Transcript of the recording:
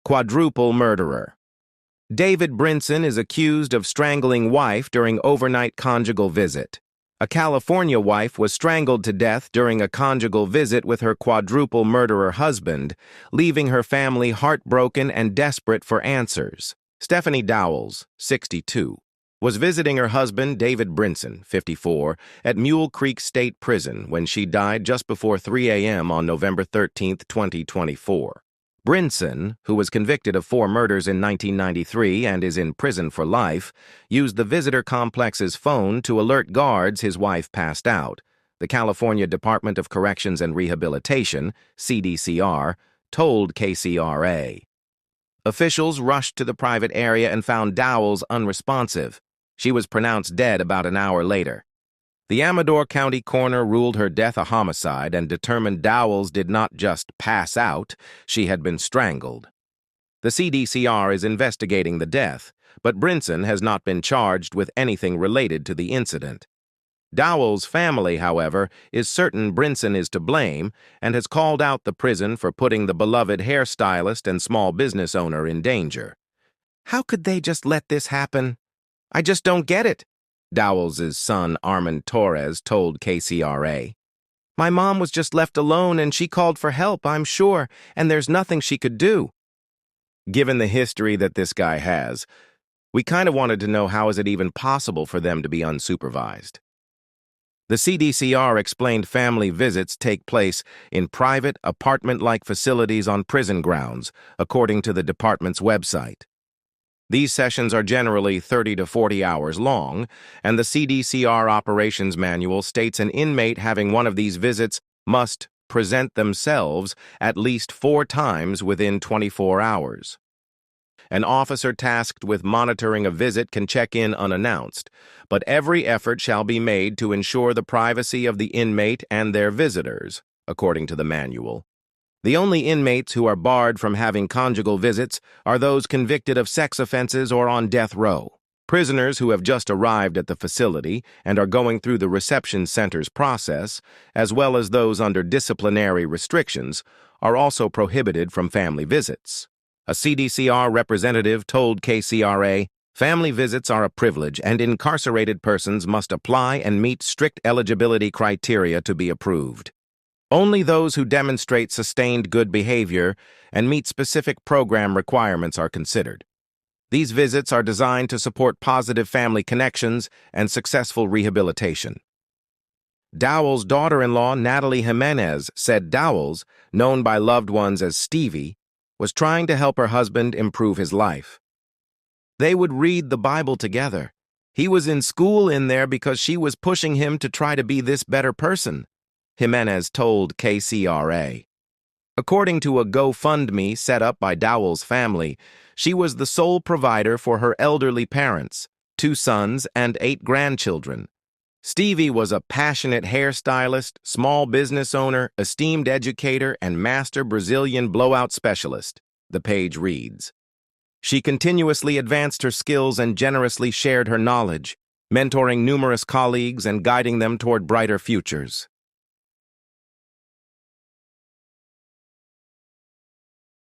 Quadruple-murderer. David Brinson is accused of strangling wife during overnight conjugal visit. A California wife was strangled to death during a conjugal visit with her quadruple-murderer husband, leaving her family heartbroken and desperate for answers. Stephanie Dowells, 62, was visiting her husband, David Brinson, 54, at Mule Creek State Prison when she died just before 3 a.m. on November 13, 2024. Brinson, who was convicted of 4 murders in 1993 and is in prison for life, used the visitor complex's phone to alert guards his wife passed out. The California Department of Corrections and Rehabilitation, CDCR, told KCRA. Officials rushed to the private area and found Dowells unresponsive. She was pronounced dead about an hour later. The Amador County Corner ruled her death a homicide and determined Dowells did not just pass out, she had been strangled. The CDCR is investigating the death, but Brinson has not been charged with anything related to the incident. Dowells' family, however, is certain Brinson is to blame and has called out the prison for putting the beloved hairstylist and small business owner in danger. "How could they just let this happen? I just don't get it," Dowells' son Armand Torres told KCRA. "My mom was just left alone and she called for help, I'm sure, and there's nothing she could do." Given the history that this guy has, we kind of wanted to know how is it even possible for them to be unsupervised. The CDCR explained family visits take place in private, apartment-like facilities on prison grounds, according to the department's website. These sessions are generally 30 to 40 hours long, and the CDCR operations manual states an inmate having one of these visits must present themselves at least 4 times within 24 hours. An officer tasked with monitoring a visit can check in unannounced, but every effort shall be made to ensure the privacy of the inmate and their visitors, according to the manual. The only inmates who are barred from having conjugal visits are those convicted of sex offenses or on death row. Prisoners who have just arrived at the facility and are going through the reception center's process, as well as those under disciplinary restrictions, are also prohibited from family visits. A CDCR representative told KCRA, "Family visits are a privilege and incarcerated persons must apply and meet strict eligibility criteria to be approved. Only those who demonstrate sustained good behavior and meet specific program requirements are considered. These visits are designed to support positive family connections and successful rehabilitation." Dowells' daughter-in-law, Natalie Jimenez, said Dowells, known by loved ones as Stevie, was trying to help her husband improve his life. "They would read the Bible together. He was in school in there because she was pushing him to try to be this better person," Jimenez told KCRA. According to a GoFundMe set up by Dowells' family, she was the sole provider for her elderly parents, 2 sons and 8 grandchildren. Stevie was a passionate hairstylist, small business owner, esteemed educator, and master Brazilian blowout specialist, the page reads. She continuously advanced her skills and generously shared her knowledge, mentoring numerous colleagues and guiding them toward brighter futures.